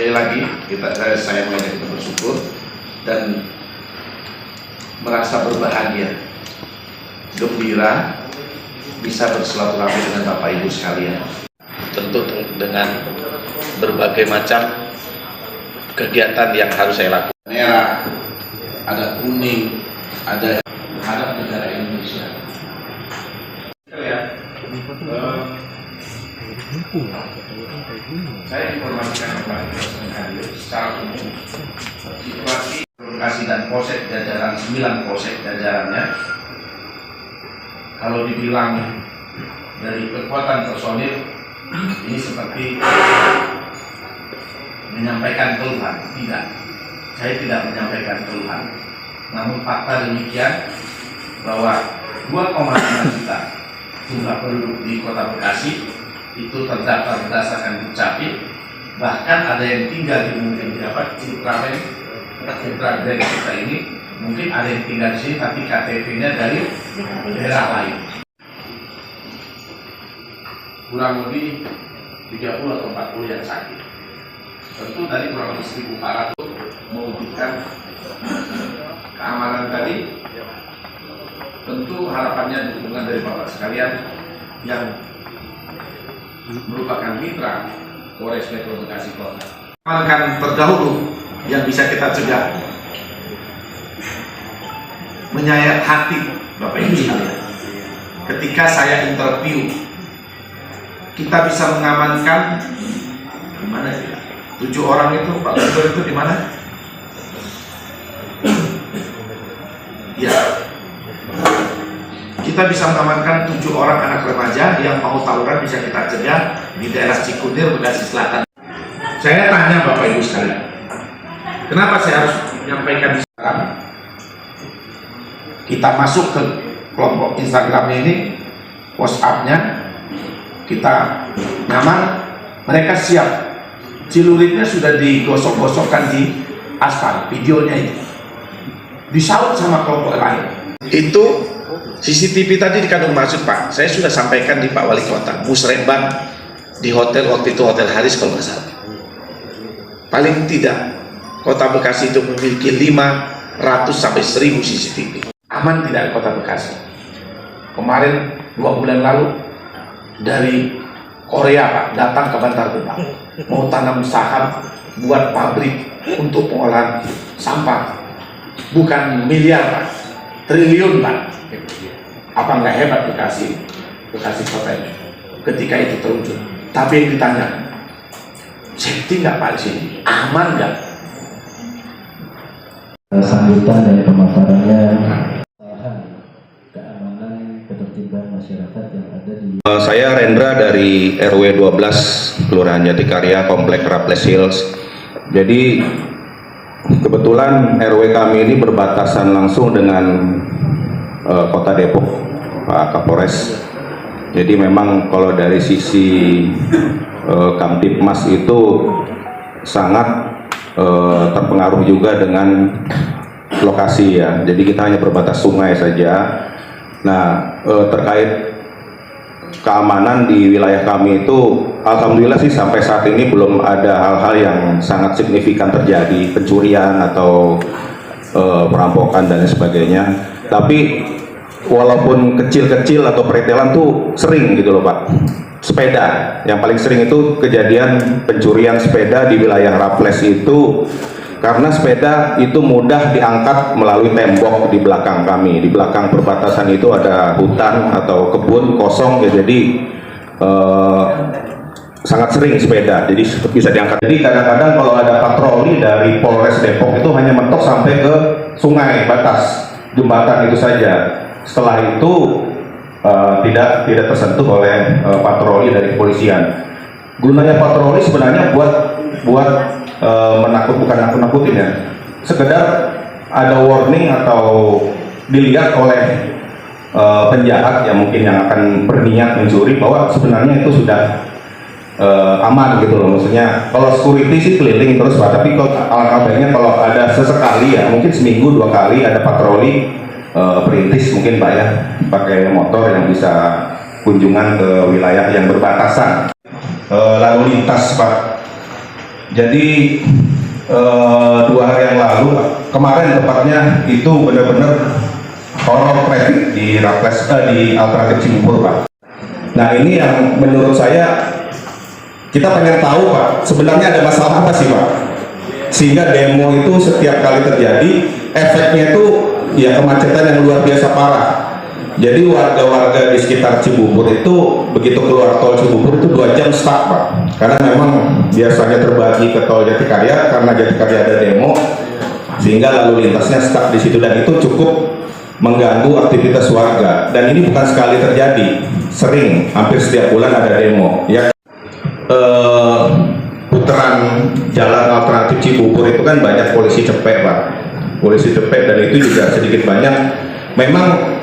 sekali lagi saya mengucapkan bersyukur dan merasa berbahagia, gembira bisa bersilaturahmi dengan Bapak Ibu sekalian. Tentu dengan berbagai macam kegiatan yang harus saya lakukan. Merah, ada kuning, ada terhadap negara Indonesia. Saya informasikan kepada hadir secara umum situasi lokasi dan polsek jajaran 9 polsek jajarannya. Kalau dibilang dari kekuatan personil ini seperti menyampaikan keluhan, tidak. Saya tidak menyampaikan keluhan. Namun fakta demikian bahwa 2,5 juta jumlah penduduk di Kota Bekasi itu terdaftar berdasarkan Dukcapil. Bahkan ada yang tinggal di mungkin Ultramen kita ini, mungkin ada yang tinggal di sini tapi KTP-nya dari daerah lain. Kurang lebih 30 atau 40 yang sakit. Tentu tadi kurang lebih 1.400 mewujudkan keamanan tadi. Tentu harapannya dukungan dari Bapak sekalian yang merupakan mitra Polres Metro Bekasi Kota. Amankan terdahulu yang bisa kita cegah, menyayat hati Bapak Ibu sekalian. Ketika saya interview, kita bisa mengamankan di mana ya? 7 orang itu, Pak Gubernur itu di mana? Ya, kita bisa mengamankan 7 orang anak remaja yang mau tawuran, bisa kita cegah di daerah Cikunir, Bekasi Selatan. Saya tanya Bapak Ibu sekalian, kenapa saya harus menyampaikan sekarang? Kita masuk ke kelompok Instagramnya ini, WhatsApp-nya, kita nyaman, mereka siap. Celuritnya sudah digosok-gosokkan di aspal, videonya itu disaut sama kelompok lain. Itu CCTV tadi dikandung maksud Pak, saya sudah sampaikan di Pak Wali Kota, musrembang di hotel waktu itu, Hotel Haris kalau nggak salah. Paling tidak Kota Bekasi itu memiliki 500 sampai 1000 CCTV. Aman tidak Kota Bekasi? Kemarin 2 bulan lalu dari Korea Pak datang ke Bantar Gebang, mau tanam saham buat pabrik untuk pengolahan sampah, bukan miliar Pak, triliun Pak. Apa nggak hebat Bekasi Kota ini ketika itu terwujud? Tapi yang ditanya, safety nggak Pak di sini, aman nggak? Sambutan dari pemaparannya keamanan ketertiban masyarakat yang ada di. Saya Rendra dari RW 12 Kelurahan Jatikarya, Komplek Raples Hills. Jadi kebetulan RW kami ini berbatasan langsung dengan Kota Depok, Pak Kapolres. Jadi memang kalau dari sisi Kamtipmas itu sangat terpengaruh juga dengan lokasi ya. Jadi kita hanya berbatas sungai saja. Nah, terkait keamanan di wilayah kami itu alhamdulillah sih sampai saat ini belum ada hal-hal yang sangat signifikan terjadi, pencurian atau perampokan dan sebagainya. Tapi walaupun kecil-kecil atau pretelan tuh sering gitu loh Pak. Sepeda, yang paling sering itu kejadian pencurian sepeda di wilayah Raples itu karena sepeda itu mudah diangkat melalui tembok di belakang kami. Di belakang perbatasan itu ada hutan atau kebun kosong ya, jadi sangat sering sepeda, jadi bisa diangkat. Jadi kadang-kadang kalau ada patroli dari Polres Depok itu hanya mentok sampai ke sungai batas jembatan itu saja. Setelah itu tidak tersentuh oleh patroli dari kepolisian. Gunanya patroli sebenarnya buat bukan nakut-nakutin ya, sekedar ada warning atau dilihat oleh penjahat yang mungkin yang akan berniat mencuri bahwa sebenarnya itu sudah aman gitu loh. Maksudnya kalau security sih keliling terus Pak, tapi kalau alangkah baiknya kalau ada sesekali ya, mungkin seminggu 2 kali ada patroli perintis mungkin Pak ya, pakai motor yang bisa kunjungan ke wilayah yang berbatasan. Lalu lintas Pak, Jadi 2 hari yang lalu, kemarin tepatnya, itu benar-benar horror traffic di Raples, di Alternatif Cibubur, Pak. Nah, ini yang menurut saya kita pengen tahu, Pak, sebenarnya ada masalah apa sih, Pak? Sehingga demo itu setiap kali terjadi, efeknya itu ya kemacetan yang luar biasa parah. Jadi warga-warga di sekitar Cibubur itu begitu keluar tol Cibubur itu 2 jam stuck, Pak. Karena memang biasanya terbagi ke tol Jatikarya, karena Jatikarya ada demo, sehingga lalu lintasnya stuck di situ, dan itu cukup mengganggu aktivitas warga. Dan ini bukan sekali terjadi, sering, hampir setiap bulan ada demo. Ya, putaran jalan alternatif Cibubur itu kan banyak polisi cepet, Pak. Polisi cepet, dan itu juga sedikit banyak memang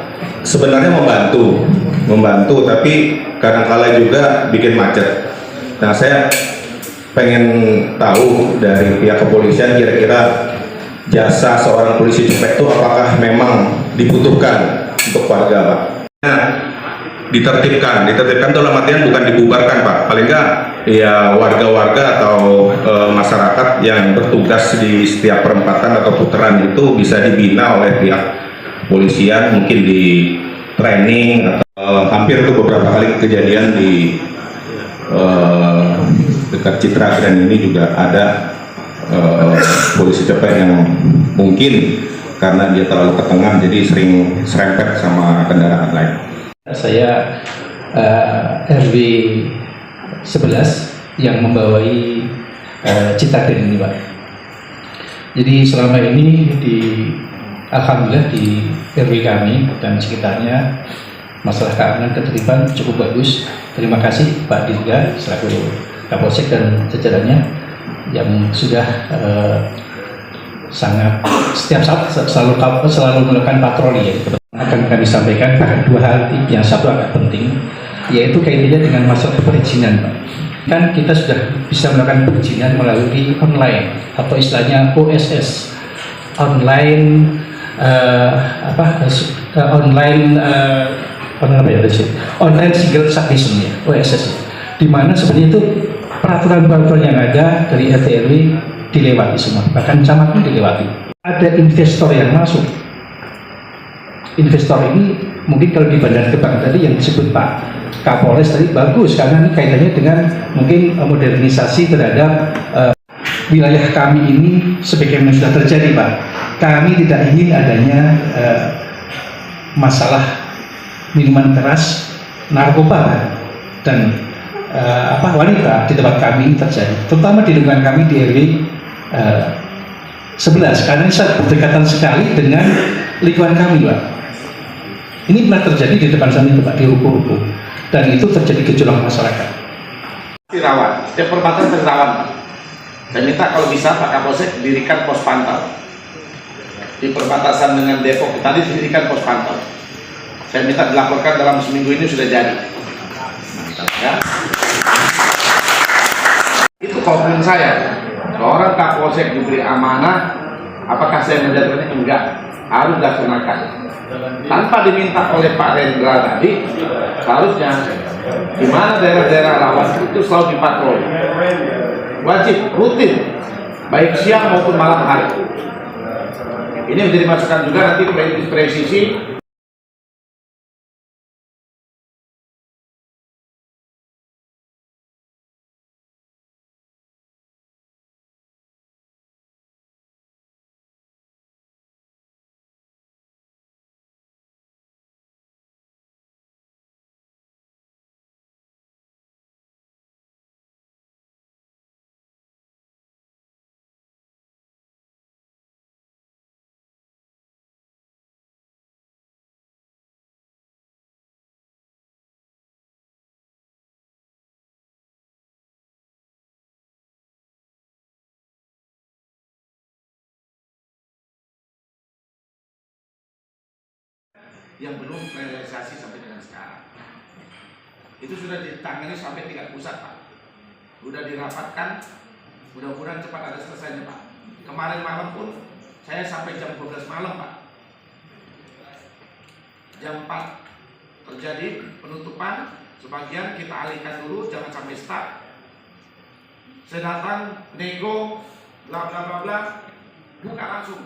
sebenarnya membantu, tapi kadang-kala juga bikin macet. Nah, saya pengen tahu dari pihak kepolisian kira-kira jasa seorang polisi cepet itu apakah memang dibutuhkan untuk warga, Pak? Nah, ditertibkan dalam artian bukan dibubarkan, Pak. Paling enggak ya warga-warga atau masyarakat yang bertugas di setiap perempatan atau putaran itu bisa dibina oleh pihak polisian, mungkin di training atau hampir tuh beberapa kali kejadian di dekat Citra Grand ini juga ada polisi cepet yang mungkin karena dia terlalu ke tengah jadi sering serempet sama kendaraan lain. Saya RW 11 yang membawai Citra Grand ini, Pak. Jadi selama ini alhamdulillah di RW kami dan sekitarnya masalah keamanan ketertiban cukup bagus. Terima kasih Pak Dirga selaku Kapolsek dan jajarannya yang sudah sangat setiap saat selalu melakukan patroli. Ya. Akan kami sampaikan 2 hal yang satu agak penting, yaitu kaitannya dengan masalah perizinan, Pak. Kan kita sudah bisa melakukan perizinan melalui online atau istilahnya OSS, online online single submission, ya, OSS, di mana sebenarnya itu peraturan-peraturan yang ada dari RT RW dilewati semua, bahkan camat pun dilewati. Ada investor yang masuk. Investor ini mungkin kalau di Bandar Gebang tadi yang disebut Pak Kapolres tadi bagus, karena ini kaitannya dengan mungkin modernisasi terhadap wilayah kami ini sebagaimana sudah terjadi, Pak. Kami tidak ingin adanya masalah minuman keras, narkoba dan wanita di tempat kami terjadi, terutama di lingkungan kami di RW 11, karena ini sangat berdekatan sekali dengan lingkungan kami, Pak. Ini pernah terjadi di depan sana, Pak, di ruko-ruko, dan itu terjadi gejolak masyarakat. Rawan, setiap perbatasan rawan, Pak. Saya minta kalau bisa Pak Kapolsek dirikan pos pantau di perbatasan dengan Depok tadi, dirikan pos pantau. Saya minta dilaporkan dalam seminggu ini sudah jadi. Ya. Itu komplain saya. Seorang Kapolsek diberi amanah, apakah saya menjatuhkannya? Enggak, harus dilaksanakan. Tanpa diminta oleh Pak Rendra tadi, seharusnya di mana daerah-daerah rawan itu selalu dipatroli. Wajib, rutin, baik siang maupun malam hari. Ini menjadi masukan juga nanti presisi. Yang belum realisasi sampai dengan sekarang itu sudah ditangani sampai tingkat pusat, Pak. Sudah dirapatkan, mudah-mudahan cepat ada selesainya, Pak. Kemarin malam pun saya sampai jam 12 malam, Pak. Jam 4 terjadi penutupan, sebagian kita alihkan dulu, jangan sampai start. saya datang, nego, bla bla bla bla, buka langsung.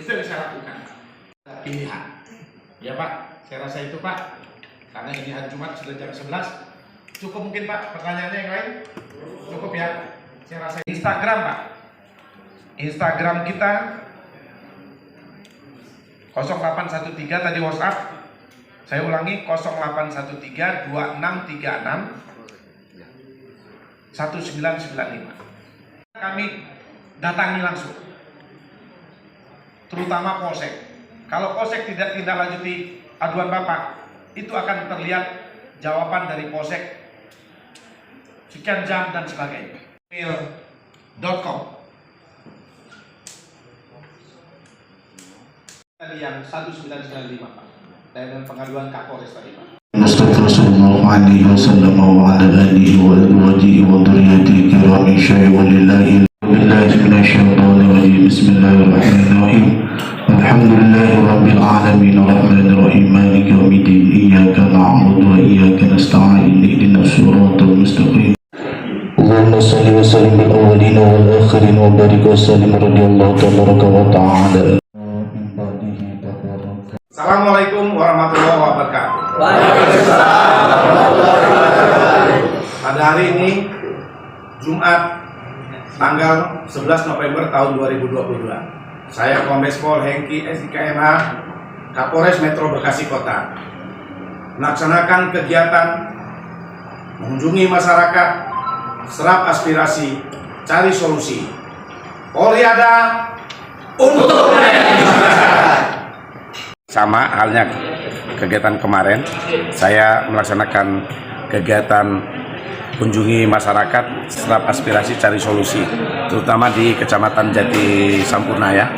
Itu yang saya lakukan. Pilihan. Ya Pak, saya rasa itu Pak. Karena ini hari Jumat sudah jam 11. Cukup mungkin Pak, pertanyaannya yang lain? Cukup ya. Saya rasa Instagram Pak. Instagram kita 0813 tadi WhatsApp. Saya ulangi 0813 2636 1995. Kami datangi langsung. Terutama Polsek. Kalau Polsek tidak tindak lanjuti aduan Bapak, itu akan terlihat jawaban dari Polsek sekian jam dan sebagainya. Mail.com. Tadi yang 1995 Pak. Dan pengaduan Kapolres tadi Pak. Mustafa sallallahu alaihi wasallam wa ala alihi wa azwajihi wa dhurriyyatihi kiramin syai'un lillahi billahi minasyaitonir rajim. Bismillahirrahmanirrahim. Alhamdulillahi rabbil alamin arrahmanir rahim maliki yaumiddin iyyaka na'budu wa iyyaka nasta'in ihdinas siratal mustaqim. Allahumma shalli wa sallim bil awwalin wal akhirin wa barik wa sallim radhiyallahu tabaraka wa ta'ala. Assalamualaikum warahmatullahi wabarakatuh. Pada hari ini Jumat tanggal 11 November tahun 2022, saya Kombes Pol Hengki SIKMH Kapolres Metro Bekasi Kota melaksanakan kegiatan mengunjungi masyarakat, serap aspirasi, cari solusi. Polri ada untuk sama halnya kegiatan kemarin, saya melaksanakan kegiatan kunjungi masyarakat, serap aspirasi, cari solusi, terutama di Kecamatan Jati Sampurna ya.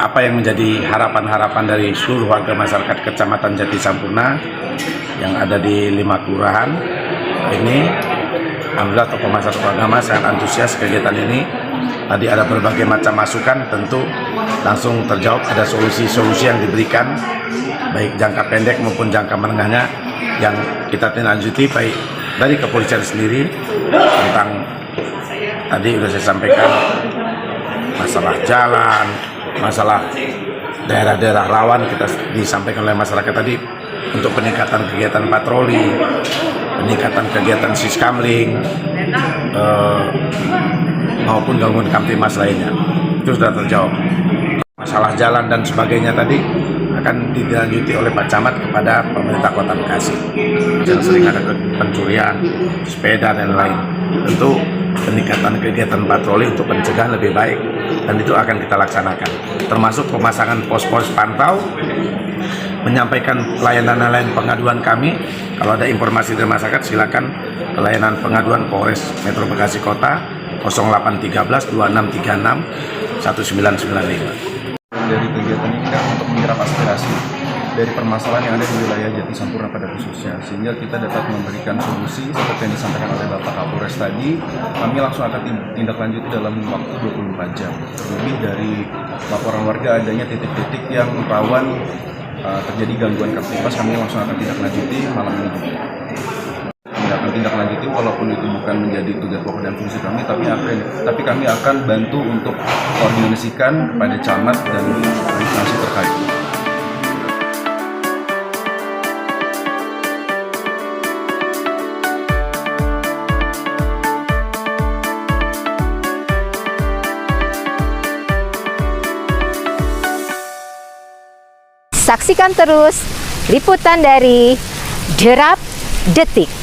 Apa yang menjadi harapan-harapan dari seluruh warga masyarakat Kecamatan Jati Sampurna yang ada di 5 kelurahan ini. Alhamdulillah tokoh masyarakat agama sangat antusias kegiatan ini. Tadi ada berbagai macam masukan, tentu langsung terjawab, ada solusi-solusi yang diberikan baik jangka pendek maupun jangka menengahnya yang kita tindak lanjuti baik dari kepolisian sendiri tentang tadi sudah saya sampaikan masalah jalan, masalah daerah-daerah rawan kita disampaikan oleh masyarakat tadi untuk peningkatan kegiatan patroli, peningkatan kegiatan siskamling maupun gangguan kamtimas lainnya, itu sudah terjawab. Masalah jalan dan sebagainya tadi akan dilanjuti oleh Pak Camat kepada pemerintah Kota Bekasi. Yang sering ada pencurian sepeda dan lain, tentu peningkatan kegiatan patroli untuk pencegahan lebih baik dan itu akan kita laksanakan. Termasuk pemasangan pos-pos pantau, menyampaikan pelayanan-layanan pengaduan kami. Kalau ada informasi dari masyarakat silakan ke layanan pengaduan Polres Metro Bekasi Kota 0813 2636 1995. Dari kegiatan ini kan untuk menyerap aspirasi dari permasalahan yang ada di wilayah Jati Sampurna pada khususnya, sehingga kita dapat memberikan solusi seperti yang disampaikan oleh Bapak Kapolres tadi. Kami langsung akan tindak lanjuti dalam waktu 24 jam. Terlebih dari laporan warga adanya titik-titik yang rawan terjadi gangguan kamtibmas, kami langsung akan tindak lanjuti malam ini. Kami akan tindak lanjuti walaupun itu bukan menjadi tugas pokok dan fungsi kami, tapi kami akan bantu untuk koordinasikan kepada camat dan instansi terkait. Saksikan terus liputan dari Derap Detik.